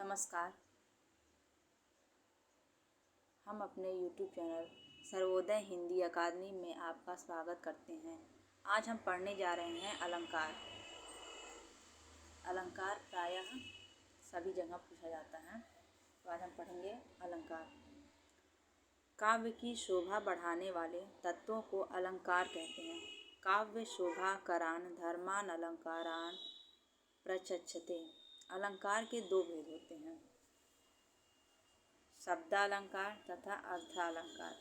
नमस्कार। हम अपने YouTube चैनल सर्वोदय हिंदी अकादमी में आपका स्वागत करते हैं। आज हम पढ़ने जा रहे हैं अलंकार। अलंकार प्रायः सभी जगह पूछा जाता है, तो आज हम पढ़ेंगे अलंकार। काव्य की शोभा बढ़ाने वाले तत्वों को अलंकार कहते हैं। काव्य शोभा करान धर्मान अलंकारान प्रचक्षते। अलंकार के दो भेद होते हैं, शब्दालंकार तथा अर्थालंकार।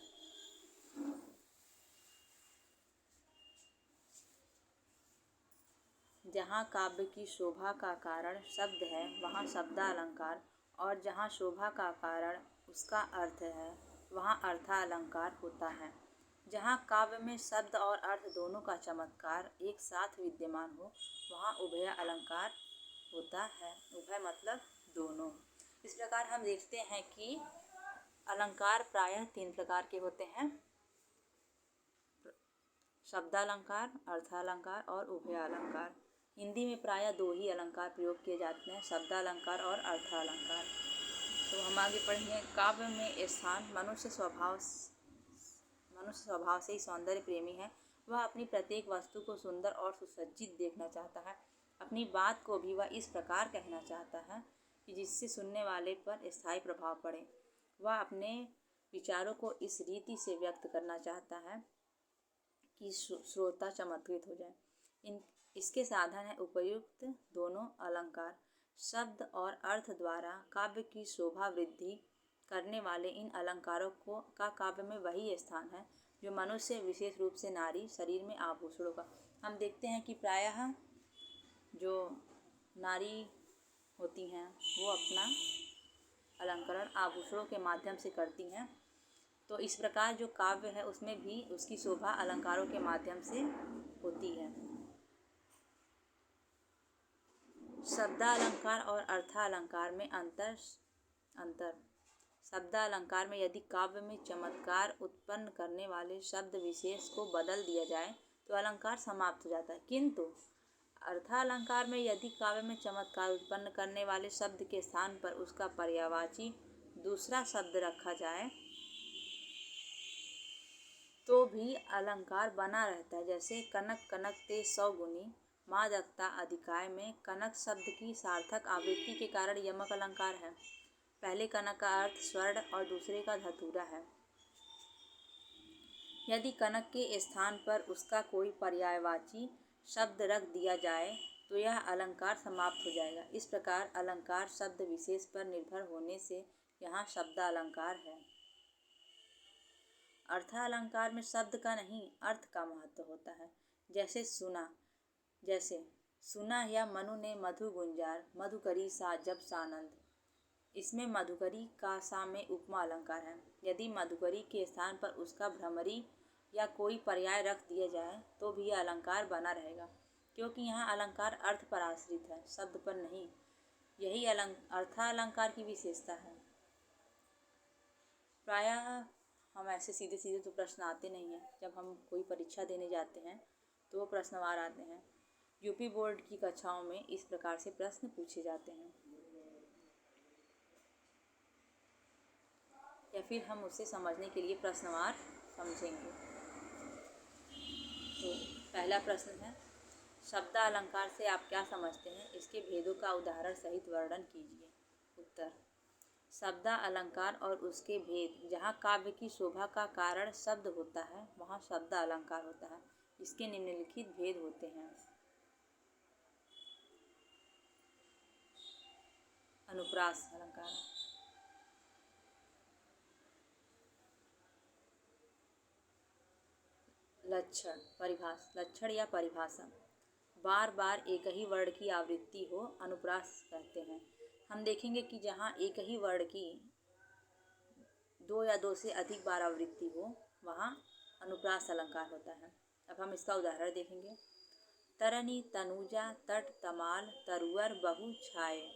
जहाँ काव्य की शोभा का कारण शब्द है वहाँ शब्दालंकार, और जहाँ शोभा का कारण उसका अर्थ है वहाँ अर्थालंकार होता है। जहाँ काव्य में शब्द और अर्थ दोनों का चमत्कार एक साथ विद्यमान हो वहाँ उभय अलंकार होता है। उभय मतलब दोनों। इस प्रकार हम देखते हैं कि अलंकार प्रायः तीन प्रकार के होते हैं, शब्दालंकार, अर्थालंकार और उभय अलंकार। हिंदी में प्रायः दो ही अलंकार प्रयोग किए जाते हैं, शब्दालंकार और अर्थालंकार। तो हम आगे पढ़ेंगे। काव्य में स्थान। मनुष्य स्वभाव से ही सौंदर्य प्रेमी है। वह अपनी प्रत्येक वस्तु को सुंदर और सुसज्जित देखना चाहता है। अपनी बात को भी वह इस प्रकार कहना चाहता है कि जिससे सुनने वाले पर स्थायी प्रभाव पड़े। वह अपने विचारों को इस रीति से व्यक्त करना चाहता है कि श्रोता चमत्कृत हो जाए। इसके साधन है उपयुक्त दोनों अलंकार। शब्द और अर्थ द्वारा काव्य की शोभा वृद्धि करने वाले इन अलंकारों का काव्य में वही स्थान है जो मनुष्य, विशेष रूप से नारी, शरीर में आभूषणों का। हम देखते हैं कि प्रायः जो नारी होती हैं वो अपना अलंकरण आभूषणों के माध्यम से करती हैं। तो इस प्रकार जो काव्य है उसमें भी उसकी शोभा अलंकारों के माध्यम से होती है। शब्दालंकार और अर्थालंकार में अंतर। शब्दालंकार में यदि काव्य में चमत्कार उत्पन्न करने वाले शब्द विशेष को बदल दिया जाए तो अलंकार समाप्त हो जाता है, किंतु अर्थालंकार में यदि काव्य में चमत्कार उत्पन्न करने वाले शब्द के स्थान पर उसका पर्यायवाची दूसरा शब्द रखा जाए तो भी अलंकार बना रहता है। जैसे कनक कनक ते 100 गुनी, मादकता अधिकाय में कनक शब्द की सार्थक आवृत्ति के कारण यमक अलंकार है। पहले कनक का अर्थ स्वर्ण और दूसरे का धतूरा है। यदि कनक के स्थान पर उसका कोई पर्यायवाची शब्द रख दिया जाए तो यह अलंकार समाप्त हो जाएगा। इस प्रकार अलंकार शब्द विशेष पर निर्भर होने से यहाँ शब्दालंकार है। अर्थालंकार में शब्द का नहीं अर्थ का महत्व होता है। जैसे सुना या मनु ने मधु गुंजार, मधुकरी सा जब सानंद। इसमें मधुकरी का सा में उपमा अलंकार है। यदि मधुकरी के स्थान पर उसका भ्रमरी या कोई पर्याय रख दिया जाए तो भी यह अलंकार बना रहेगा, क्योंकि यहाँ अलंकार अर्थ पर आश्रित है, शब्द पर नहीं। यही अर्थालंकार की विशेषता है। प्रायः हम ऐसे सीधे सीधे तो प्रश्न आते नहीं हैं। जब हम कोई परीक्षा देने जाते हैं तो वो प्रश्नवार आते हैं। यूपी बोर्ड की कक्षाओं में इस प्रकार से प्रश्न पूछे जाते हैं, या फिर हम उसे समझने के लिए प्रश्नवार समझेंगे। तो पहला प्रश्न है, शब्दालंकार से आप क्या समझते हैं? इसके भेदों का उदाहरण सहित वर्णन कीजिए। उत्तर, शब्दालंकार और उसके भेद। जहाँ काव्य की शोभा का कारण शब्द होता है वहाँ शब्दालंकार होता है। इसके निम्नलिखित भेद होते हैं। अनुप्रास अलंकार। लक्षण या परिभाषा। बार बार एक ही वर्ण की आवृत्ति हो, अनुप्रास कहते हैं। हम देखेंगे कि जहाँ एक ही वर्ण की 2 या 2 से अधिक बार आवृत्ति हो वहाँ अनुप्रास अलंकार होता है। अब हम इसका उदाहरण देखेंगे। तरनी तनुजा तट तमाल तरुअर बहु छाए।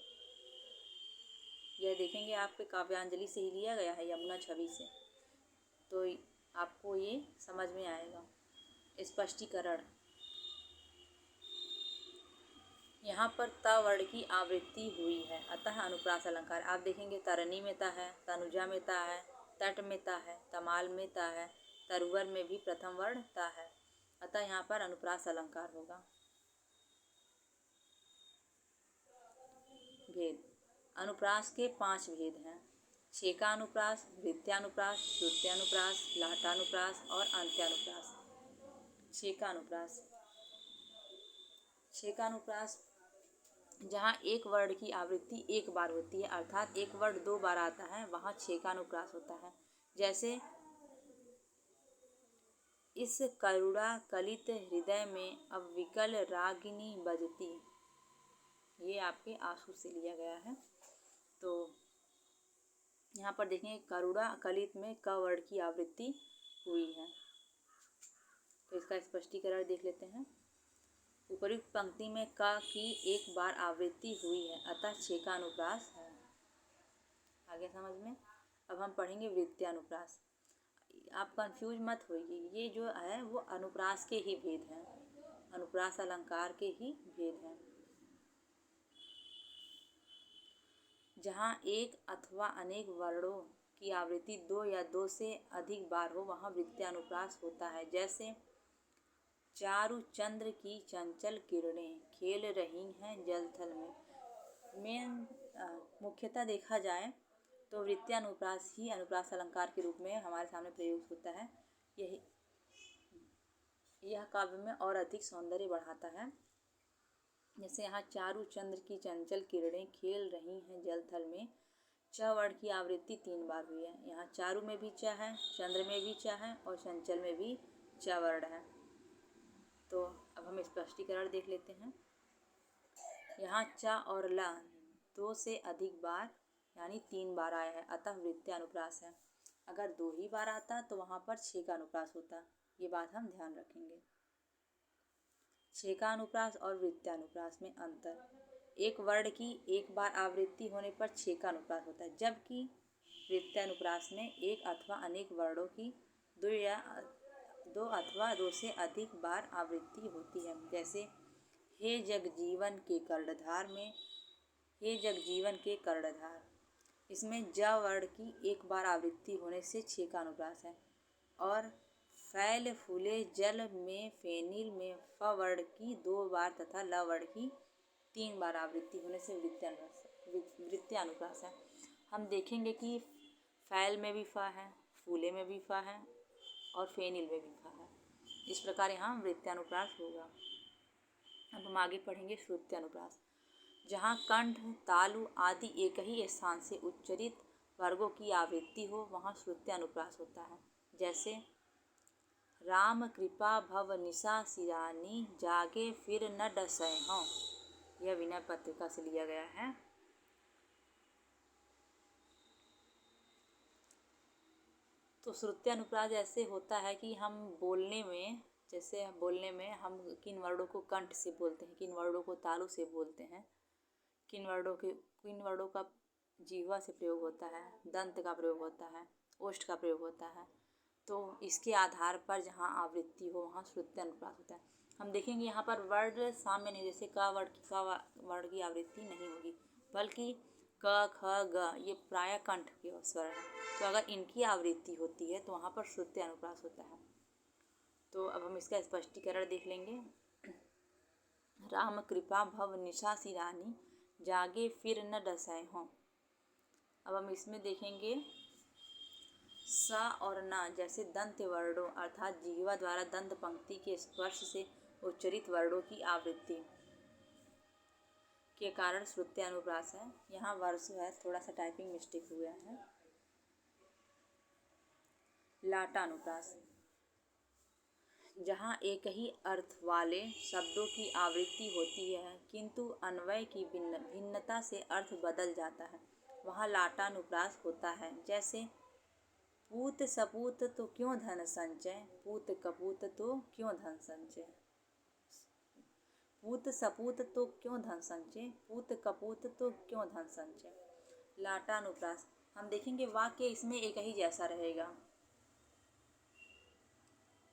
यह देखेंगे आपके काव्यांजलि से ही लिया गया है, यमुना छवि से, तो आपको ये समझ में आएगा। स्पष्टीकरण। यहाँ पर त वर्ण की आवृत्ति हुई है, अतः अनुप्रास अलंकार। आप देखेंगे तरनी में ता है, तनुजा में ता है, तट में ता है, तमाल में ता है, तरुवर में भी प्रथम वर्ण ता है, अतः यहाँ पर अनुप्रास अलंकार होगा। भेद। अनुप्रास के 5 भेद हैं। छेकानुप्रास, वृत्त्यानुप्रास, श्रुत्यानुप्रास, लाटानुप्रास और अंत्यानुप्रास। छेकानुप्रास। छेकानुप्रास जहाँ एक वर्ण की आवृत्ति एक बार होती है, अर्थात एक वर्ण 2 बार आता है, वहाँ छेकानुप्रास होता है। जैसे इस करुणा कलित हृदय में अब विकल रागिनी बजती, ये आपके आंसू से लिया गया है। तो यहाँ पर देखें करुणा कलित में क वर्ण की आवृत्ति हुई है। तो इसका स्पष्टीकरण देख लेते हैं। उपर्युक्त पंक्ति में क की एक बार आवृत्ति हुई है, अतः छेकानुप्रास है। आगे समझ में। अब हम पढ़ेंगे वृत्त्यानुप्रास। आप कंफ्यूज मत होइए, ये जो है वो अनुप्रास के ही भेद हैं, अनुप्रास अलंकार के ही भेद हैं। जहाँ एक अथवा अनेक वर्णों की आवृत्ति 2 या 2 से अधिक बार हो, वहाँ वृत्त्यानुप्रास होता है। जैसे चारु चंद्र की चंचल किरणें खेल रही हैं जलथल में मुख्यतः देखा जाए तो वृत्त्यानुप्रास ही अनुप्रास अलंकार के रूप में हमारे सामने प्रयुक्त होता है। यह काव्य में और अधिक सौंदर्य बढ़ाता है। जैसे यहाँ चारु चंद्र की चंचल किरणें खेल रही हैं जलथल में, च वर्ण की आवृत्ति 3 बार हुई है। यहाँ चारु में भी च है, चंद्र में भी च है और चंचल में भी च वर्ण है। तो अब हम स्पष्टीकरण देख लेते हैं। यहाँ च और ल 2 से अधिक बार यानी 3 बार आया है, अतः वृत्त्यानुप्रास है। अगर 2 ही बार आता तो वहाँ पर छेकानुप्रास होता, ये बात हम ध्यान रखेंगे। छेकानुप्रास और वृत्त्यानुप्रास में अंतर। एक वर्ण की एक बार आवृत्ति होने पर छेकानुप्रास होता है, जबकि वृत्त्यानुप्रास में एक अथवा अनेक वर्णों की 2 अथवा 2 से अधिक बार आवृत्ति होती है। जैसे हे जगजीवन के कर्णधार में हे जगजीवन के कर्णधार, इसमें ज वर्ण की एक बार आवृत्ति होने से छेकानुप्रास है। और फैल फूले जल में फेनिल में फ वर्ण की 2 बार तथा ल वर्ण की 3 बार आवृत्ति होने से वृत्त्यानुप्रास है। हम देखेंगे कि फैल में भी फ है, फूले में भी फ है और फेनिल में भी फ है। इस प्रकार यहाँ वृत्त्यानुप्रास होगा। अब हम आगे पढ़ेंगे श्रुत्यानुप्रास। जहाँ कंठ, तालु आदि एक ही स्थान से उच्चरित वर्गों की आवृत्ति हो, वहाँ श्रुत्यानुप्रास होता है। जैसे राम कृपा भव निशा सिरानी जागे फिर न डसै हों, यह विनय पत्रिका से लिया गया है। तो श्रुत्यानुप्रास ऐसे होता है कि हम बोलने में, जैसे बोलने में हम किन वर्णों को कंठ से बोलते हैं, किन वर्णों को तालु से बोलते हैं, किन वर्णों का जीवा से प्रयोग होता है, दंत का प्रयोग होता है, ओष्ठ का प्रयोग होता है। तो इसके आधार पर जहाँ आवृत्ति हो वहाँ श्रुत्यानुप्रास होता है। हम देखेंगे यहाँ पर वर्ण साम्य नहीं, जैसे क वर्ण की आवृत्ति नहीं होगी, बल्कि क ख ग ये प्राय कंठ के स्वर हैं। तो अगर इनकी आवृत्ति होती है तो वहाँ पर श्रुत्यानुप्रास होता है। तो अब हम इसका स्पष्टीकरण देख लेंगे। राम कृपा भव निशा सिरानी जागे फिर न डसै हों। अब हम इसमें देखेंगे स और न जैसे दंत वर्णों अर्थात जिह्वा द्वारा दंत पंक्ति के स्पर्श से उच्चरित वर्णों की आवृत्ति के कारण श्रुत्यानुप्रास है। यहाँ वर्ष है, थोड़ा सा टाइपिंग मिस्टेक हुआ है। लाटानुप्रास। जहाँ एक ही अर्थ वाले शब्दों की आवृत्ति होती है किंतु अन्वय की भिन्नता से अर्थ बदल जाता है, वहाँ लाटानुप्रास होता है। जैसे पूत सपूत तो क्यों धन संचय, पूत कपूत तो क्यों धन संचय, पूत सपूत तो क्यों धन संचय, पूत कपूत तो क्यों धन संचय। लाटानुप्रास। हम देखेंगे वाक्य इसमें एक ही जैसा रहेगा,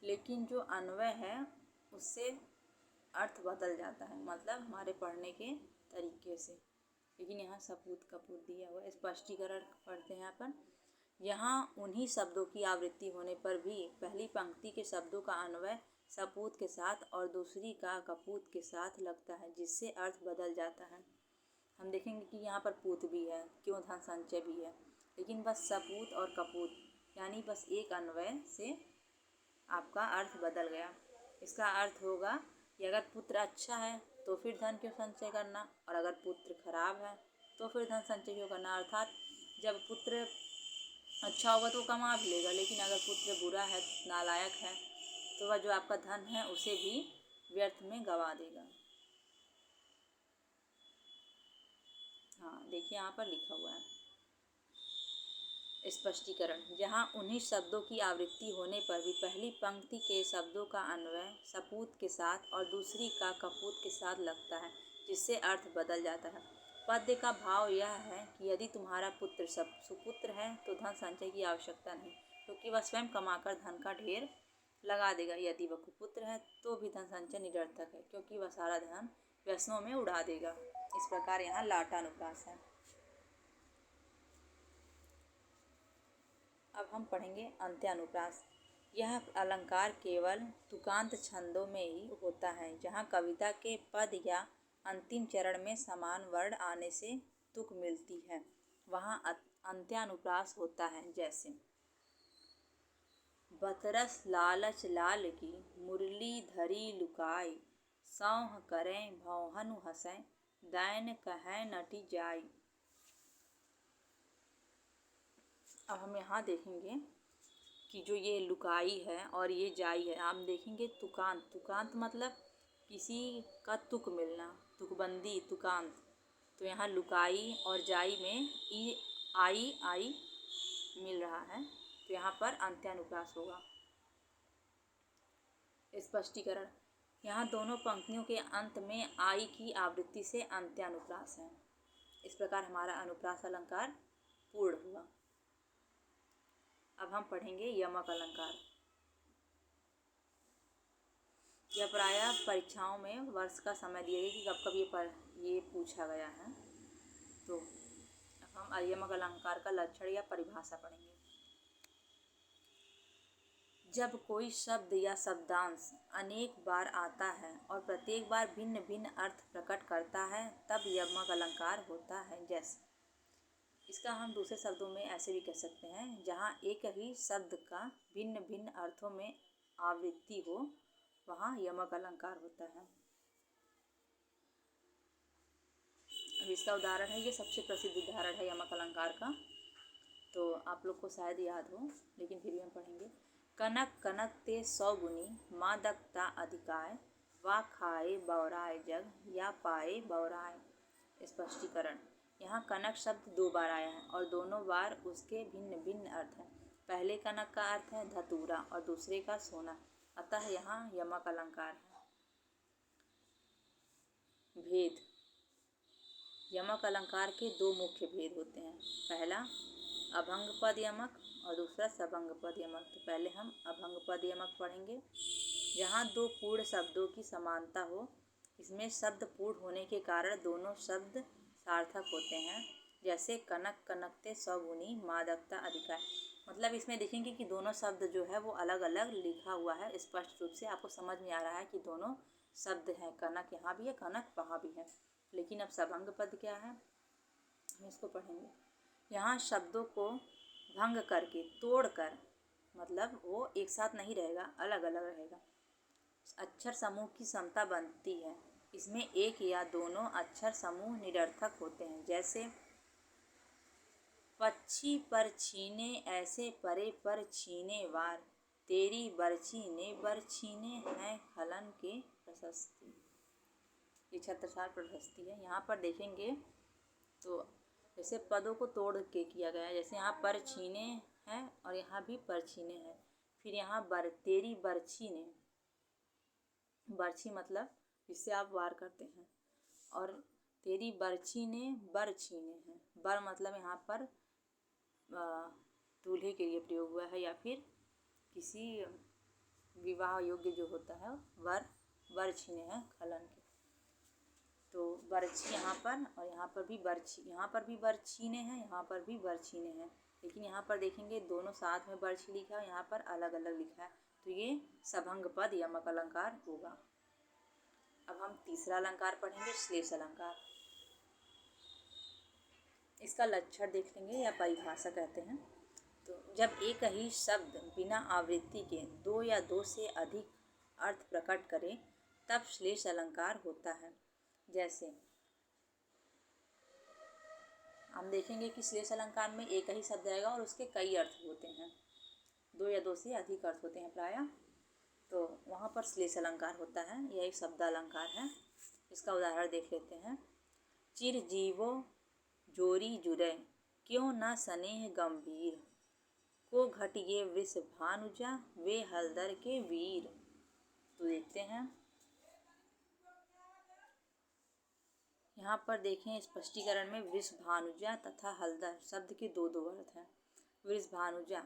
लेकिन जो अन्वय है उससे अर्थ बदल जाता है, मतलब हमारे पढ़ने के तरीके से। लेकिन यहाँ सपूत कपूत दिया हुआ है। स्पष्टीकरण पढ़ते हैं यहाँ पर। यहाँ उन्हीं शब्दों की आवृत्ति होने पर भी पहली पंक्ति के शब्दों का अन्वय सपूत के साथ और दूसरी का कपूत के साथ लगता है, जिससे अर्थ बदल जाता है। हम देखेंगे कि यहाँ पर पूत भी है, क्यों धन संचय भी है, लेकिन बस सपूत और कपूत यानी बस एक अन्वय से आपका अर्थ बदल गया। इसका अर्थ होगा कि अगर पुत्र अच्छा है तो फिर धन क्यों संचय करना, और अगर पुत्र खराब है तो फिर धन संचय क्यों करना। अर्थात जब पुत्र अच्छा होगा तो वो कमा भी लेगा, लेकिन अगर पुत्र बुरा है, नालायक है, तो वह जो आपका धन है उसे भी व्यर्थ में गवा देगा। हाँ देखिए यहाँ पर लिखा हुआ है स्पष्टीकरण। जहाँ उन्हीं शब्दों की आवृत्ति होने पर भी पहली पंक्ति के शब्दों का अन्वय सपूत के साथ और दूसरी का कपूत के साथ लगता है, जिससे अर्थ बदल जाता है। पद्य का भाव यह है कि यदि तुम्हारा पुत्र सुपुत्र है तो धन संचय की आवश्यकता नहीं, क्योंकि वह स्वयं कमाकर धन का ढेर लगा देगा। यदि वह कुपुत्र है तो भी धन संचय निरर्थक है, क्योंकि वह सारा धन व्यसनों में उड़ा देगा। इस प्रकार यहाँ लाटानुप्रास है। अब हम पढ़ेंगे अंत्यानुप्रास। यह अलंकार केवल तुकांत छंदों में ही होता है, जहाँ कविता के पद या अंतिम चरण में समान वर्ण आने से तुक मिलती है, वहाँ अंत्यानुप्रास होता है। जैसे बतरस लालच लाल की मुरली धरी लुकाई, सौह करें भौहनु हंसें दैन कहें नटी जाई। अब हम यहाँ देखेंगे कि जो ये लुकाई है और ये जाई है, आप देखेंगे तुकांत। तुकांत मतलब किसी का तुक मिलना, तुकबंदी, तुकांत। तो यहाँ लुकाई और जाई में ई आई मिल रहा है, तो यहाँ पर अंत्यानुप्रास होगा। स्पष्टीकरण। यहाँ दोनों पंक्तियों के अंत में आई की आवृत्ति से अंत्यानुप्रास है। इस प्रकार हमारा अनुप्रास अलंकार पूर्ण हुआ। अब हम पढ़ेंगे यमक अलंकार। यह प्रायः परीक्षाओं में वर्ष का समय दिया गया कि कब कब ये पूछा गया है। तो अब हम यमक अलंकार का लक्षण या परिभाषा पढ़ेंगे। जब कोई शब्द या शब्दांश अनेक बार आता है और प्रत्येक बार भिन्न भिन्न अर्थ प्रकट करता है, तब यमक अलंकार होता है। जैसे इसका हम दूसरे शब्दों में ऐसे भी कह सकते हैं, जहाँ एक ही शब्द का भिन्न भिन्न अर्थों में आवृत्ति हो, वहाँ यमक अलंकार होता है। अब इसका उदाहरण है, ये सबसे प्रसिद्ध उदाहरण है यमक अलंकार का, तो आप लोग को शायद याद हो, लेकिन फिर भी हम पढ़ेंगे। कनक कनक ते 100 गुनी, मादकता अधिकाय, वा खाए बौराए जग, या पाए बौराए। स्पष्टीकरण। यहाँ कनक शब्द 2 बार आया है और दोनों बार उसके भिन्न भिन्न अर्थ हैं। पहले कनक का अर्थ है धतूरा और दूसरे का सोना, अतः यहाँ यमक अलंकार है। भेद। यमक अलंकार के 2 मुख्य भेद होते हैं। पहला अभंग पद यमक और दूसरा सबंग पद यमक। तो पहले हम अभंग पद यमक पढ़ेंगे। जहाँ 2 पूर्ण शब्दों की समानता हो, इसमें शब्द पूर्ण होने के कारण दोनों शब्द सार्थक होते हैं। जैसे कनक कनकते 100 गुनी, मादकता अधिकाय। मतलब इसमें देखेंगे कि दोनों शब्द जो है वो अलग अलग लिखा हुआ है। स्पष्ट रूप से आपको समझ में आ रहा है कि दोनों शब्द हैं, कनक यहाँ भी है, कनक वहाँ भी है। लेकिन अब सबंग पद क्या है, हम इसको पढ़ेंगे। यहाँ शब्दों को भंग करके, तोड़ कर, मतलब वो एक साथ नहीं रहेगा, अलग अलग रहेगा। अक्षर समूह की समता बनती है। इसमें एक या दोनों अक्षर समूह निरर्थक होते हैं। जैसे पक्षी पर छीने ऐसे परे पर छीने वार, तेरी बरछी ने बर छीने हैं खलन के प्रशस्ति। ये छत्रसाल प्रशस्ति है। यहाँ पर देखेंगे तो जैसे पदों को तोड़ के किया गया है। जैसे यहाँ पर छीने हैं और यहाँ भी पर छीने हैं। फिर यहाँ तेरी बरछी ने, बरछी मतलब जिससे आप वार करते हैं, और तेरी बरछी ने बर छीने हैं। बर मतलब यहाँ पर दूल्हे के लिए प्रयोग हुआ है, या फिर किसी विवाह योग्य जो होता है वर, बरछीने हैं खलन के। तो बरछी यहाँ पर और यहाँ पर भी बरछी, यहाँ पर भी बरछीने हैं, यहाँ पर भी बरछीने हैं, लेकिन यहाँ पर देखेंगे दोनों साथ में बरछी लिखा है, यहाँ पर अलग अलग लिखा है, तो ये सभंग पद यमक अलंकार होगा। अब हम तीसरा अलंकार पढ़ेंगे, श्लेष अलंकार। इसका लक्षण देख लेंगे या परिभाषा कहते हैं। तो जब एक ही शब्द बिना आवृत्ति के दो या दो से अधिक अर्थ प्रकट करे तब श्लेष अलंकार होता है। जैसे हम देखेंगे कि श्लेष अलंकार में एक ही शब्द आएगा और उसके कई अर्थ होते हैं, दो या दो से अधिक अर्थ होते हैं प्रायः, तो वहाँ पर श्लेष अलंकार होता है। यह एक शब्द अलंकार है। इसका उदाहरण देख लेते हैं। चिर जीवो जोरी जुरे क्यों न स्नेह गंभीर, को घटिए वृष भानुजा वे हलदर के वीर। तो देखते हैं, यहाँ पर देखें स्पष्टीकरण में वृष भानुजा तथा हलदर शब्द के दो दो अर्थ हैं। वृष भानुजा,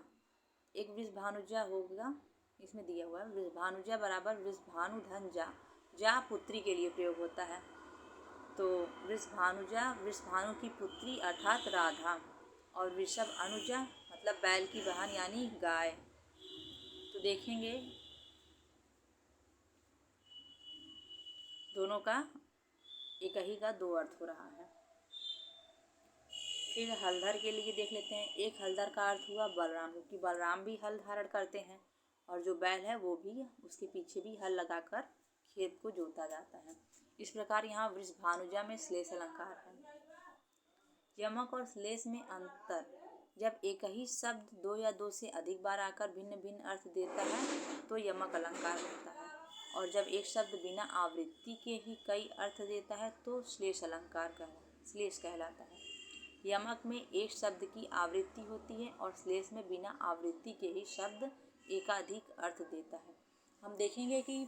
एक वृष भानुजा होगा, इसमें दिया हुआ है वृष भानुजा बराबर वृष भानु धन जा, जा पुत्री के लिए प्रयोग होता है। तो वृष भानुजा वृष भानु की पुत्री अर्थात राधा, और वृषभ अनुजा मतलब बैल की बहन यानी गाय। तो देखेंगे दोनों का एक ही का दो अर्थ हो रहा है। फिर हलधर के लिए देख लेते हैं। एक हलधर का अर्थ हुआ बलराम, क्योंकि बलराम भी हल धारण करते हैं और जो बैल है वो भी उसके पीछे भी हल लगाकर खेत को जोता जाता है। इस प्रकार यहाँ वृष भानुजा में श्लेष अलंकार है। यमक और श्लेष में अंतर, जब एक ही शब्द दो या दो से अधिक बार आकर भिन्न भिन्न अर्थ देता है तो यमक अलंकार होता है, और जब एक शब्द बिना आवृत्ति के ही कई अर्थ देता है तो श्लेष कहलाता है। यमक में एक शब्द की आवृत्ति होती है और श्लेष में बिना आवृत्ति के ही शब्द एकाधिक अर्थ देता है। हम देखेंगे कि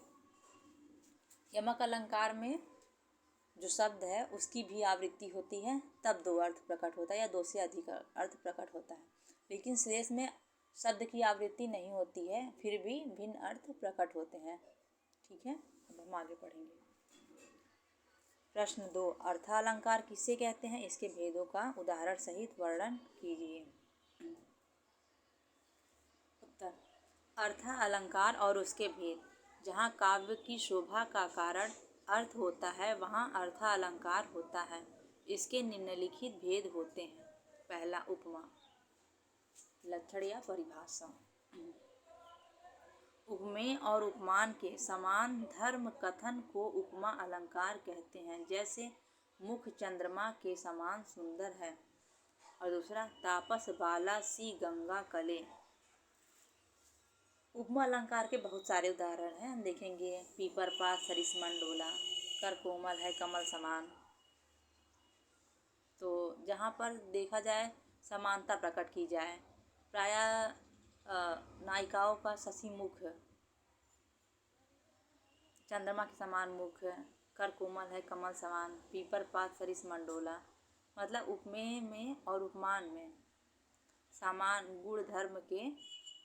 यमक अलंकार में जो शब्द है उसकी भी आवृत्ति होती है, तब दो अर्थ प्रकट होता है या दो से अधिक अर्थ प्रकट होता है। लेकिन श्लेष में शब्द की आवृत्ति नहीं होती है, फिर भी भिन्न अर्थ प्रकट होते हैं। ठीक है, अब हम आगे पढ़ेंगे। प्रश्न 2, अर्थालंकार किसे कहते हैं, इसके भेदों का उदाहरण सहित वर्णन कीजिए। उत्तर, अर्थ अलंकार और उसके भेद। जहाँ काव्य की शोभा का कारण अर्थ होता है वहाँ अर्थालंकार होता है। इसके निम्नलिखित भेद होते हैं। पहला, उपमा। लक्षण या परिभाषा। उपमेय और उपमान के समान धर्म कथन को उपमा अलंकार कहते हैं। जैसे मुख चंद्रमा के समान सुंदर है, और दूसरा तापस बाला सी गंगा कले। उपमा अलंकार के बहुत सारे उदाहरण हैं, हम देखेंगे। पीपर पात सरिस मंडोला, कर कोमल है कमल समान। तो जहाँ पर देखा जाए समानता प्रकट की जाए, प्रायः नायिकाओं का शशि मुख, चंद्रमा के समान मुख, कर कोमल है कमल समान, पीपर पात सरिस मंडोला, मतलब उपमेय में और उपमान में समान गुण धर्म के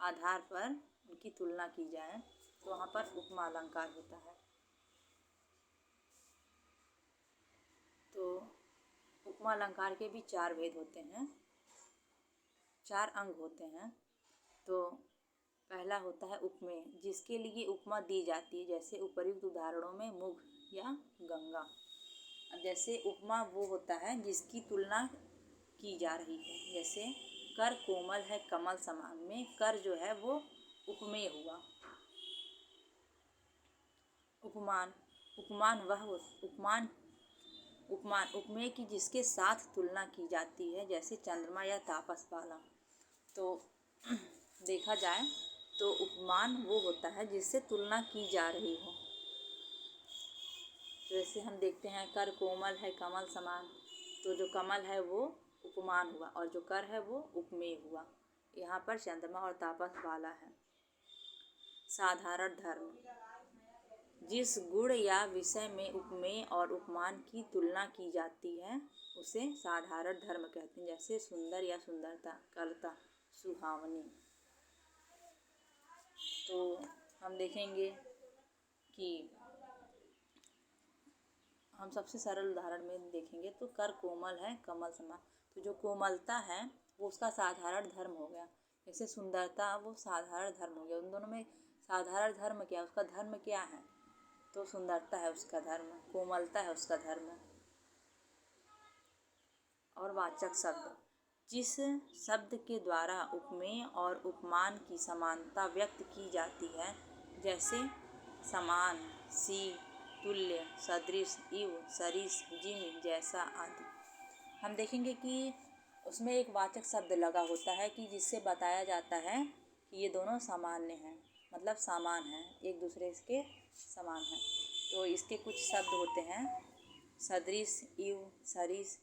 आधार पर उनकी तुलना की जाए तो वहाँ पर उपमा अलंकार होता है। तो उपमा अलंकार के भी चार भेद होते हैं, चार अंग होते हैं। तो पहला होता है उपमेय, जिसके लिए उपमा दी जाती है, जैसे उपर्युक्त उदाहरणों में मुख या गंगा। अब जैसे उपमा वो होता है जिसकी तुलना की जा रही है, जैसे कर कोमल है कमल समान में कर जो है वो उपमेय हुआ। उपमान, उपमान उपमेय की जिसके साथ तुलना की जाती है, जैसे चंद्रमा या तापस बाला। तो देखा जाए तो उपमान वो होता है जिससे तुलना की जा रही हो। जैसे हम देखते हैं कर कोमल है कमल समान, तो जो कमल है वो उपमान हुआ और जो कर है वो उपमेय हुआ। यहाँ पर चंद्रमा और तापस बाला है। साधारण धर्म, जिस गुण या विषय में उपमेय और उपमान की तुलना की जाती है उसे साधारण धर्म कहते हैं। जैसे सुंदर या सुंदरता, कर्ता, सुहावनी। तो हम देखेंगे कि हम सबसे सरल उदाहरण में देखेंगे तो कर कोमल है कमल समान। तो जो कोमलता है वो उसका साधारण धर्म हो गया, जैसे सुंदरता वो साधारण धर्म हो गया। उन दोनों में साधारण धर्म क्या है, उसका धर्म क्या है, तो सुंदरता है उसका धर्म, कोमलता है उसका धर्म। और वाचक शब्द, जिस शब्द के द्वारा उपमेय और उपमान की समानता व्यक्त की जाती है, जैसे समान, सी, तुल्य, सदृश, इव, सरिस, जिम, जैसा आदि। हम देखेंगे कि उसमें एक वाचक शब्द लगा होता है कि जिससे बताया जाता है कि ये दोनों सामान्य हैं, मतलब समान हैं, एक दूसरे के समान हैं। तो इसके कुछ शब्द होते हैं, सदृश, इव, सरिस,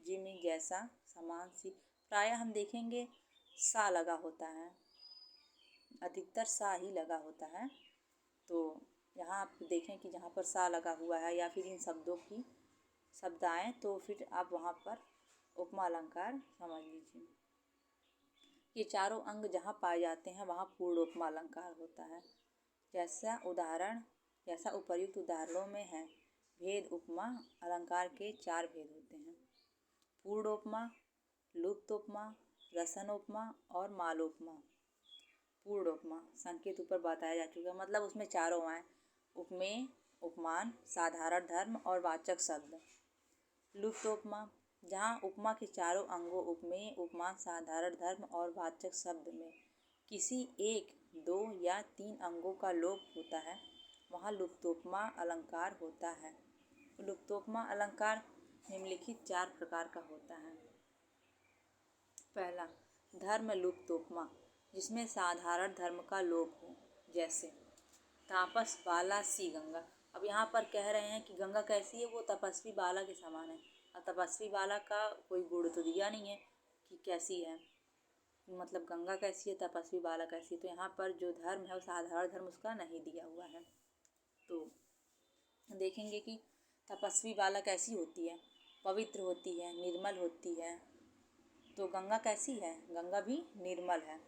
जिमी, जैसा, समान, सी। प्रायः हम देखेंगे सा लगा होता है, अधिकतर सा ही लगा होता है। तो यहाँ आप देखें कि जहाँ पर सा लगा हुआ है या फिर इन शब्दों की शब्द आए तो फिर आप वहाँ पर उपमा अलंकार समझ लीजिए। ये चारों अंग जहाँ पाए जाते हैं वहाँ पूर्ण उपमा अलंकार होता है। जैसा उपर्युक्त उदाहरणों में है, भेद उपमा अलंकार के 4 भेद होते हैं, पूर्णोपमा, लुप्तोपमा, रसनोपमा और मालोपमा। पूर्णोपमा संकेत ऊपर बताया जा चुका है, मतलब उसमें चारों आए, उपमेय, उपमान, साधारण धर्म और वाचक शब्द। लुप्तोपमा, जहाँ उपमा के चारों अंगों उपमेय, उपमान, साधारण धर्म और वाचक शब्द में किसी 1, 2 या 3 अंगों का लोप होता है, वहाँ लुप्तोपमा अलंकार होता है। लुप्तोपमा अलंकार निम्नलिखित 4 प्रकार का होता है। पहला, धर्म लुप्तोपमा, जिसमें साधारण धर्म का लोप हो, जैसे तापस बाला सी गंगा। अब यहाँ पर कह रहे हैं कि गंगा कैसी है, वो तपस्वी बाला के समान है। अब तपस्वी बाला का कोई गुण तो दिया नहीं है कि कैसी है, मतलब गंगा कैसी है, तपस्वी बाला कैसी है। तो यहाँ पर जो धर्म है वो साधारण धर्म उसका नहीं दिया हुआ है। तो देखेंगे कि तपस्वी बाला कैसी होती है, पवित्र होती है, निर्मल होती है। तो गंगा कैसी है, गंगा भी निर्मल है।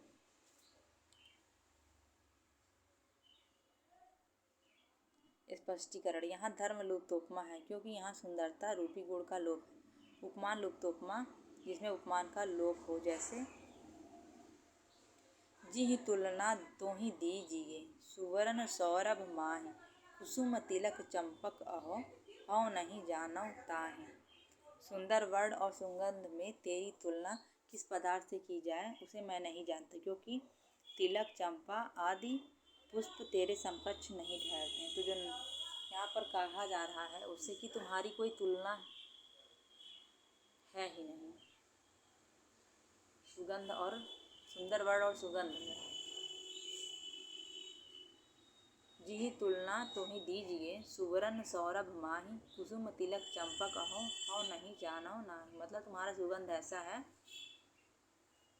स्पष्टीकरण, यहाँ धर्म लुप्तोपमा है क्योंकि यहाँ सुंदरता रूपी गुण का लोप है। उपमान लुप्तोपमा, जिसमें उपमान का लोप हो, जैसे जिहि तुलना तोहि दीजिए, सुवर्ण सौरभ माहि, कुसुम तिलक चंपक अहो, हौ नहीं जानौ ताहि। सुंदर वर्ण और सुगंध में तेरी तुलना किस पदार्थ से की जाए उसे मैं नहीं जानता, क्योंकि तिलक, चंपा आदि पुष्प तेरे समकक्ष नहीं ठहरते हैं। तो जो यहाँ पर कहा जा रहा है उससे कि तुम्हारी कोई तुलना है ही नहीं, सुगंध और सुंदर वर्ण और सुगंध में। जिहि तुलना तोहि दीजिए, सुवर्ण सौरभ माहि, कुसुम तिलक चंपक अहो, हौ नहीं जानौ नाही। मतलब तुम्हारा सुगंध ऐसा है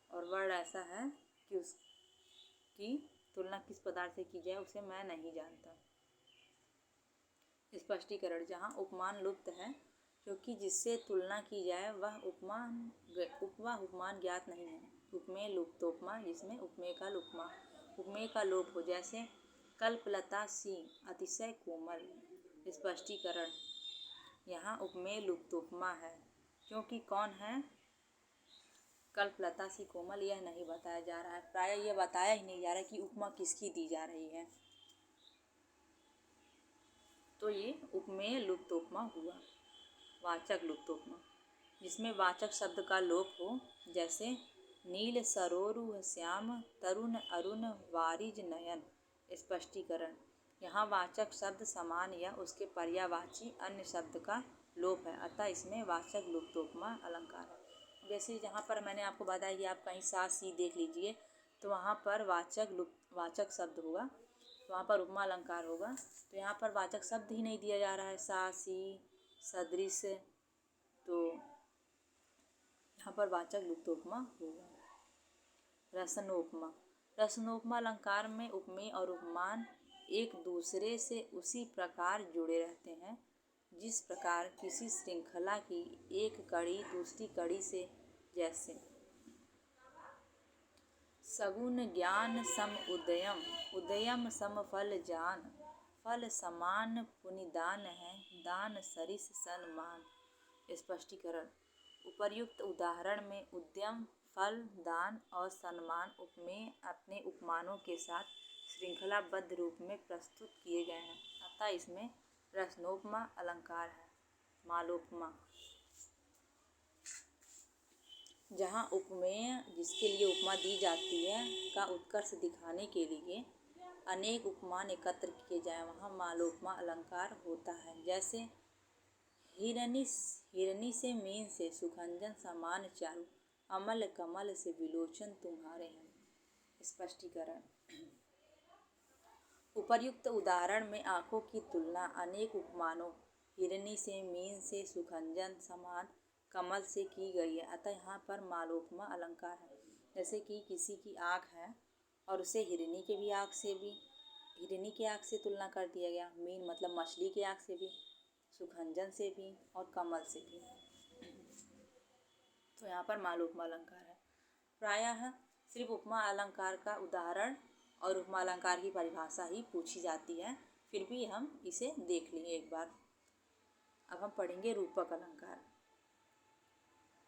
और वर्ण ऐसा है कि उसकी तुलना किस पदार्थ से की जाए उसे मैं नहीं जानता। स्पष्टीकरण, जहाँ उपमान लुप्त है क्योंकि जिससे तुलना की जाए वह उपमान ज्ञात नहीं है। उपमेय लुप्तोपमा, जिसमें उपमेय का लोप हो, जैसे कल्पलता सी अतिशय कोमल। स्पष्टीकरण, यहाँ उपमेय लुप्तोपमा है क्योंकि कौन है कल्पलता सी कोमल, यह नहीं बताया जा रहा है। प्रायः यह बताया ही नहीं जा रहा है कि उपमा किसकी दी जा रही है। तो ये उपमेय लुप्तोपमा हुआ। वाचक लुप्तोपमा, जिसमें वाचक शब्द का लोप हो, जैसे नील सरोरु श्याम, तरुण अरुण वारिज नयन। स्पष्टीकरण, यहाँ वाचक शब्द समान या उसके पर्यायवाची अन्य शब्द का लोप है, अतः इसमें वाचक लुप्तोपमा अलंकार है। जैसे जहाँ पर मैंने आपको बताया कि आप कहीं सा सी देख लीजिए तो वहाँ पर वाचक शब्द होगा, तो वहाँ पर उपमा अलंकार होगा। तो यहाँ पर वाचक शब्द ही नहीं दिया जा रहा है, सा सी सदृश, तो यहाँ पर वाचक लुप्तोपमा होगा। रसनोपमा अलंकार में उपमेय और उपमान एक दूसरे से उसी प्रकार जुड़े रहते हैं जिस प्रकार किसी श्रृंखला की एक कड़ी दूसरी कड़ी से, जैसे सगुन ज्ञान सम उदयम, उदयम सम फल जान, फल समान पुनिदान है, दान सरिस सन्मान। स्पष्टीकरण। उपर्युक्त उदाहरण में उद्यम, फल, दान और सम्मान उपमेय अपने उपमानों के साथ श्रृंखलाबद्ध रूप में प्रस्तुत किए गए हैं, अतः इसमें प्रश्नोपमा अलंकार है। मालोपमा, जहाँ उपमेय जिसके लिए उपमा दी जाती है का उत्कर्ष दिखाने के लिए अनेक उपमान एकत्र किए जाएं, वहाँ मालोपमा अलंकार होता है। जैसे हिरनी से मीन से सुखंजन समान चारु, अमल कमल से विलोचन तुम्हारे हैं। स्पष्टीकरण। उपर्युक्त उदाहरण में आँखों की तुलना अनेक उपमानों हिरनी से, मीन से, सुखंजन समान, कमल से की गई है, अतः यहाँ पर मालोपमा अलंकार है। जैसे कि किसी की आँख है और उसे हिरनी के आँख से तुलना कर दिया गया, मीन मतलब मछली के आँख से भी, सुखंजन से भी और कमल से भी, तो यहाँ पर मालोपमा अलंकार है। प्रायः सिर्फ उपमा अलंकार का उदाहरण और उपमा अलंकार की परिभाषा ही पूछी जाती है, फिर भी हम इसे देख लेंगे एक बार। अब हम पढ़ेंगे रूपक अलंकार।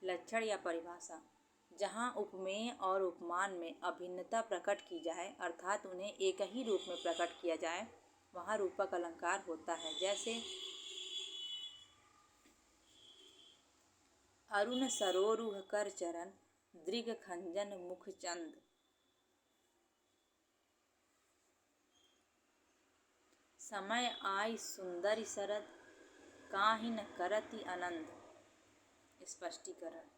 लक्षण या परिभाषा। जहाँ उपमेय और उपमान में अभिन्नता प्रकट की जाए, अर्थात उन्हें एक ही रूप में प्रकट किया जाए, वहाँ रूपक अलंकार होता है। जैसे अरुण सरोरुह कर चरण, दृग खंजन मुख चंद। समय आई सुंदर शरद, काहि न करति आनंद। स्पष्टीकरण।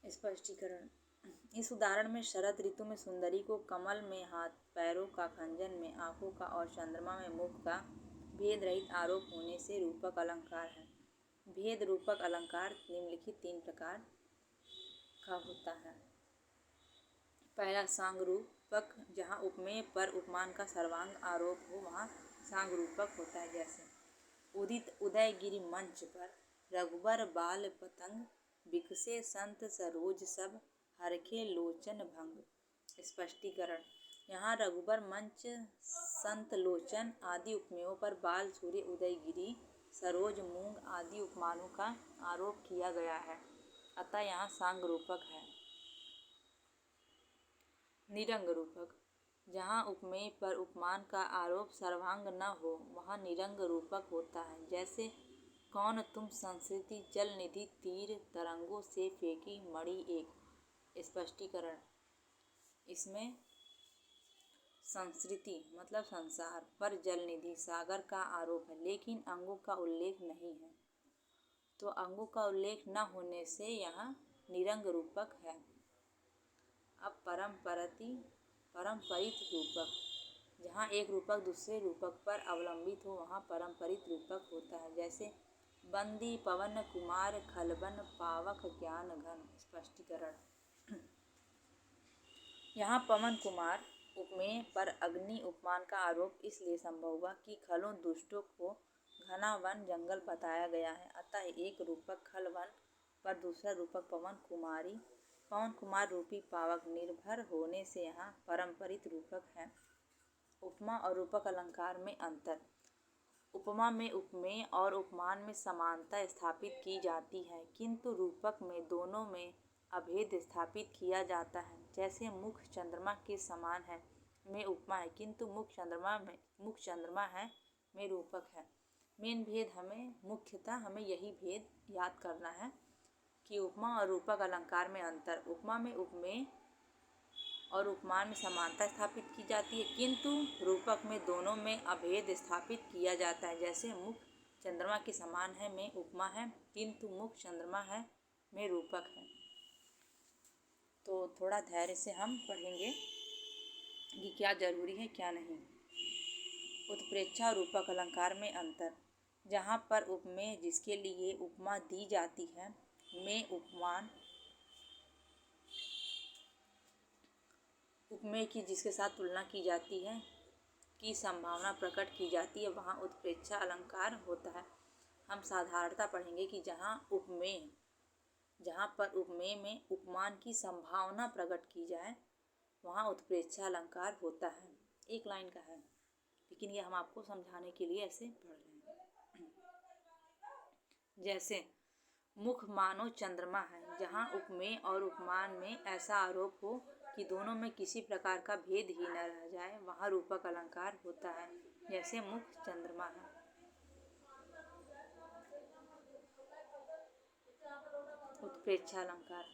स्पष्टीकरण। इस उदाहरण में शरद ऋतु में सुंदरी को कमल में हाथ, पैरों का खंजन में आँखों का और चंद्रमा में मुख का भेद रहित आरोप होने से रूपक अलंकार है। भेद रूपक अलंकार निम्नलिखित 3 प्रकार का होता है। पहला सांग रूपक, जहाँ उपमेय पर उपमान का सर्वांग आरोप हो वहाँ सांग रूपक होता है। जैसे उदित उदयगिरि मंच पर, रघुबर बाल पतंग, बिकसे संत सरोज सब, हरखे लोचन भंग। स्पष्टीकरण। यहाँ रघुबर मंच, संत लोचन आदि उपमेयों पर बाल, सूर्य, उदयगिरि, सरोज, मूंग आदि उपमानों का आरोप किया गया है, अतः यहाँ सांग रूपक है। निरंग रूपक, जहाँ उपमेय पर उपमान का आरोप सर्वांग न हो वहाँ निरंग रूपक होता है। जैसे कौन तुम संस्कृति जल निधि तीर, तरंगों से फेंकी मणि एक। स्पष्टीकरण। इसमें संस्कृति मतलब संसार पर जल निधि सागर का आरोप है, लेकिन अंगों का उल्लेख नहीं है, तो अंगों का उल्लेख न होने से यहाँ निरंग रूपक है। अब परम्परित रूपक, जहाँ एक रूपक दूसरे रूपक पर अवलंबित हो वहाँ परम्परित रूपक होता है। जैसे बंदी पवन कुमार, खलबन पावक ज्ञान घन। स्पष्टीकरण। यहाँ पवन कुमार उपमेय पर अग्नि उपमान का आरोप इसलिए संभव हुआ कि खलों दुष्टों को घना वन जंगल बताया गया है, अतः एक रूपक खल वन पर दूसरा रूपक पवन कुमार रूपी पावक निर्भर होने से यहाँ परम्परित रूपक है। उपमा और रूपक अलंकार में अंतर। उपमा में उपमेय और उपमान में समानता स्थापित की जाती है, किंतु रूपक में दोनों में अभेद स्थापित किया जाता है। जैसे मुख चंद्रमा के समान है में उपमा है, किंतु मुख चंद्रमा है में रूपक है। मेन भेद मुख्यतः हमें यही भेद याद करना है कि उपमा और रूपक अलंकार में अंतर। उपमा में उपमेय और उपमान में समानता स्थापित की जाती है, किंतु रूपक में दोनों में अभेद स्थापित किया जाता है। जैसे मुख चंद्रमा के समान है में उपमा है, किंतु मुख चंद्रमा है में रूपक है। तो थोड़ा धैर्य से हम पढ़ेंगे कि क्या जरूरी है क्या नहीं। उत्प्रेक्षा और रूपक अलंकार में अंतर। जहाँ पर उपमेय जिसके लिए उपमा दी जाती है में उपमेय की जिसके साथ तुलना की जाती है की संभावना प्रकट की जाती है वहाँ उत्प्रेक्षा अलंकार होता है। हम साधारणता पढ़ेंगे कि जहाँ पर उपमेय में उपमान की संभावना प्रकट की जाए वहाँ उत्प्रेक्षा अलंकार होता है। एक लाइन का है लेकिन ये हम आपको समझाने के लिए ऐसे पढ़ रहे हैं। जैसे मुख मानो चंद्रमा है, जहाँ उपमेय और उपमान में ऐसा आरोप हो कि दोनों में किसी प्रकार का भेद ही न रह जाए वहाँ रूपक अलंकार होता है। जैसे मुख चंद्रमा है। उत्प्रेक्षा अलंकार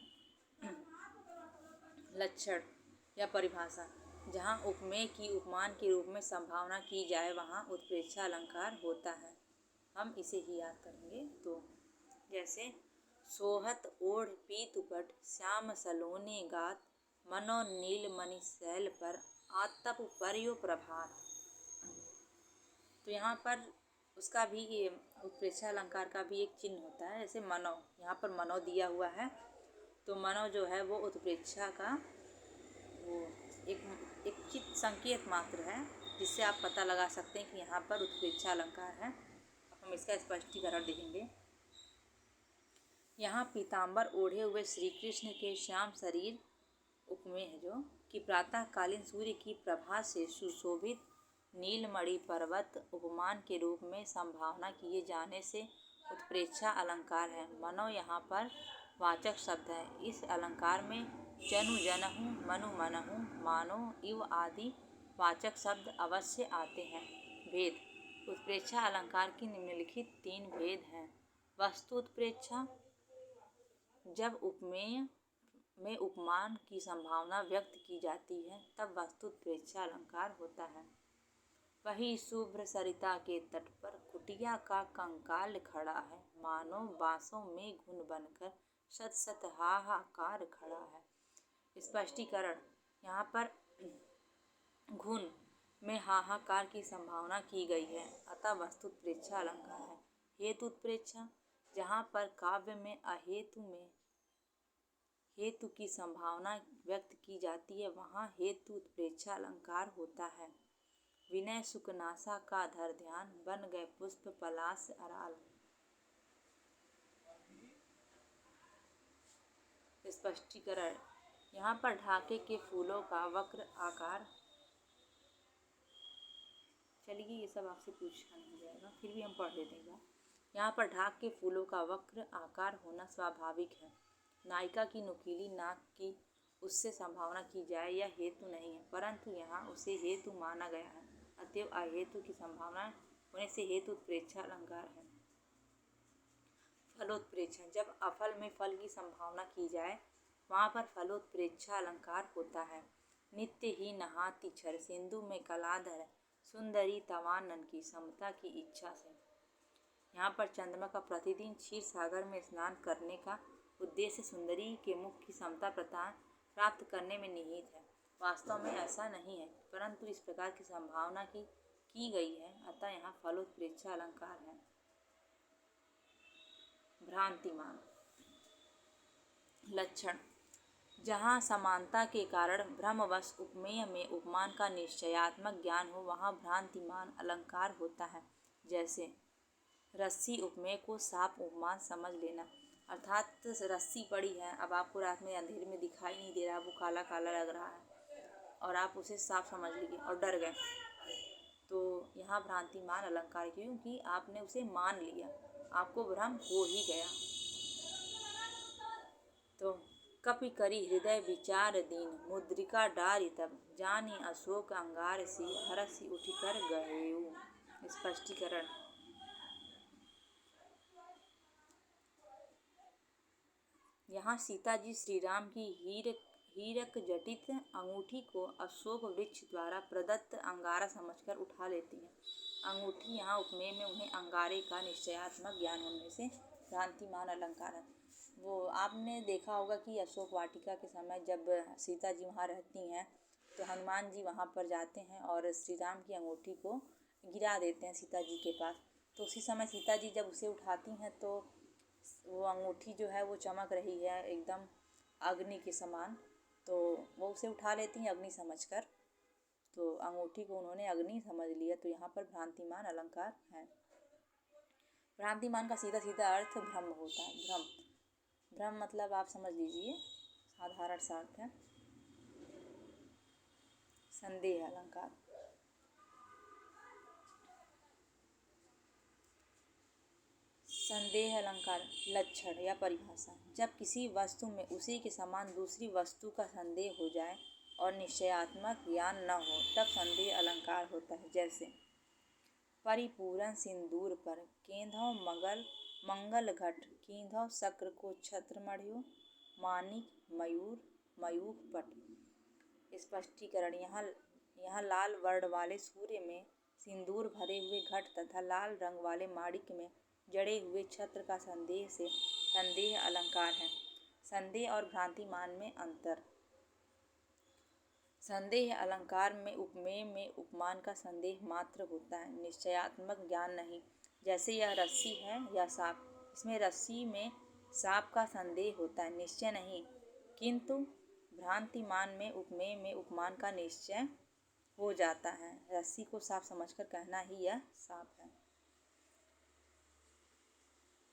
लक्षण या परिभाषा। जहाँ उपमेय की उपमान के रूप में संभावना की जाए वहाँ उत्प्रेक्षा अलंकार होता है। हम इसे ही याद करेंगे। तो जैसे सोहत ओढ़ पीतुपट श्याम सलोने गात मनो नील मणि शैल पर आतप पर्यो प्रभात। तो यहाँ पर उसका भी उत्प्रेक्षा अलंकार का भी एक चिन्ह होता है। जैसे मनो, यहाँ पर मनो दिया हुआ है तो मनो जो है वो उत्प्रेक्षा का वो एक चित्त संकेत मात्र है जिससे आप पता लगा सकते हैं कि यहाँ पर उत्प्रेक्षा अलंकार है। अब हम इसका स्पष्टीकरण देखेंगे। यहाँ पीताम्बर ओढ़े हुए श्री कृष्ण के श्याम शरीर उपमेय है जो कि प्रातःकालीन सूर्य की प्रभा से सुशोभित नीलमणि पर्वत उपमान के रूप में संभावना किए जाने से उत्प्रेक्षा अलंकार है। मनो यहाँ पर वाचक शब्द है। इस अलंकार में जनु जनहु मनु मनहु मानो इव आदि वाचक शब्द अवश्य आते हैं। भेद। उत्प्रेक्षा अलंकार की निम्नलिखित 3 भेद हैं। वस्तु उत्प्रेक्षा, जब उपमेय में उपमान की संभावना व्यक्त की जाती है तब वस्तु उत्प्रेक्षा अलंकार होता है। वही शुभ्र सरिता के तट पर कुटिया का कंकाल खड़ा है, मानो बांसों में घुन बनकर सत सत हाहाकार खड़ा है। स्पष्टीकरण। यहाँ पर घुन में हाहाकार की संभावना की गई है अतः वस्तु उत्प्रेक्षा अलंकार है। हेतु उत्प्रेक्षा, जहाँ पर काव्य में हेतु की संभावना व्यक्त की जाती है वहाँ हेतु उत्प्रेक्षा अलंकार होता है। विनय सुकनासा का धर ध्यान बन गए पुष्प पलाश अराल। स्पष्टीकरण। यहाँ पर ढाके के फूलों का वक्र आकार, चलिए ये सब आपसे पूछा नहीं जाएगा फिर भी हम पढ़ लेते हैं। यहाँ पर ढाक के फूलों का वक्र आकार होना स्वाभाविक है। नायिका की नुकीली नाक की उससे संभावना की जाए यह हेतु नहीं है, परंतु यहाँ उसे हेतु माना गया है, अतएव अहेतु की संभावना होने से हेतु उत्प्रेक्षा अलंकार है। फलोत्प्रेक्षा, जब अफल में फल की संभावना की जाए वहाँ पर फलोत्प्रेक्षा अलंकार होता है। नित्य ही नहाती छर सिंधु में कलाधर सुंदरी तवानन की समता की इच्छा से। यहाँ पर चंद्रमा का प्रतिदिन क्षीर सागर में स्नान करने का उद्देश्य सुंदरी के मुख की समता प्राप्त करने में निहित है। वास्तव में ऐसा नहीं है, परंतु इस प्रकार की संभावना की गई है, अतः यहाँ फलोत्प्रेक्षा अलंकार है। भ्रांतिमान लक्षण, जहाँ समानता के कारण भ्रमवश उपमेय में उपमान का निश्चयात्मक ज्ञान हो वहाँ भ्रांतिमान अलंकार होता है। जैसे रस्सी उपमेय को साप उपमान समझ लेना, अर्थात रस्सी पड़ी है, अब आपको रात में अंधेरे में दिखाई नहीं दे रहा, वो काला काला लग रहा है और आप उसे साप समझ लिए और डर गए, तो यहाँ भ्रांतिमान अलंकार, क्योंकि आपने उसे मान लिया, आपको भ्रम हो ही गया। तो कपि करी हृदय विचार दीन मुद्रिका डारी तब जानी अशोक अंगार सी हरसी उठकर गएऊ। स्पष्टीकरण। यहाँ सीता जी श्री राम की हीरक जटित अंगूठी को अशोक वृक्ष द्वारा प्रदत्त अंगारा समझकर उठा लेती हैं। अंगूठी यहाँ उपमेय में उन्हें अंगारे का निश्चयात्मक ज्ञान होने से भ्रांतिमान अलंकार है। वो आपने देखा होगा कि अशोक वाटिका के समय जब सीता जी वहाँ रहती हैं तो हनुमान जी वहाँ पर जाते हैं और श्री राम की अंगूठी को गिरा देते हैं सीता जी के पास। तो उसी समय सीता जी जब उसे उठाती हैं तो वो अंगूठी जो है वो चमक रही है एकदम अग्नि के समान, तो वो उसे उठा लेती हैं अग्नि समझकर। तो अंगूठी को उन्होंने अग्नि समझ लिया, तो यहाँ पर भ्रांतिमान अलंकार है। भ्रांतिमान का सीधा सीधा अर्थ भ्रम होता है। भ्रम, भ्रम मतलब आप समझ लीजिए, साधारण सा अर्थ है। संदेह अलंकार, संदेह अलंकार लक्षण या परिभाषा, जब किसी वस्तु में उसी के समान दूसरी वस्तु का संदेह हो जाए और निश्चयात्मक ज्ञान न हो, तब संदेह अलंकार होता है। जैसे परिपूरन सिंदूर पर केंधौ मंगल घट, कींधौ शक्र को छत्र मढ़ियो, मानिक मयूर मयूख पट। स्पष्टीकरण, यहाँ लाल वर्ण वाले सूर्य में सिंदूर भरे हुए घट तथा लाल रंग वाले माणिक में जड़े हुए छत्र का संदेह अलंकार है। संदेह और भ्रांतिमान में अंतर। संदेह अलंकार में उपमेय में उपमान का संदेह मात्र होता है, निश्चयात्मक ज्ञान नहीं। जैसे यह रस्सी है या सांप, इसमें रस्सी में सांप का संदेह होता है, निश्चय नहीं। किंतु भ्रांतिमान में उपमेय में उपमान का निश्चय हो जाता है। रस्सी को सांप समझकर कहना ही यह सांप है।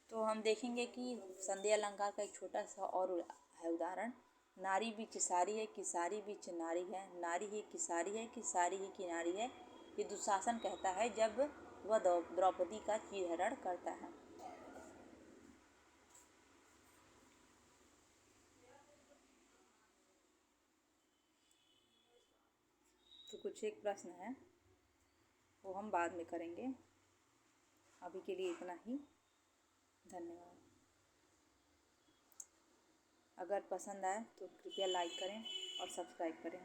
तो हम देखेंगे कि संदेह अलंकार का एक छोटा सा और है उदाहरण। नारी बीच सारी है कि सारी बीच नारी है, नारी ही की सारी है कि सारी ही की नारी है। ये दुशासन कहता है जब वह द्रौपदी का चीरहरण करता है। तो कुछ एक प्रश्न है वो हम बाद में करेंगे, अभी के लिए इतना ही। धन्यवाद। अगर पसंद आए तो कृपया लाइक करें और सब्सक्राइब करें।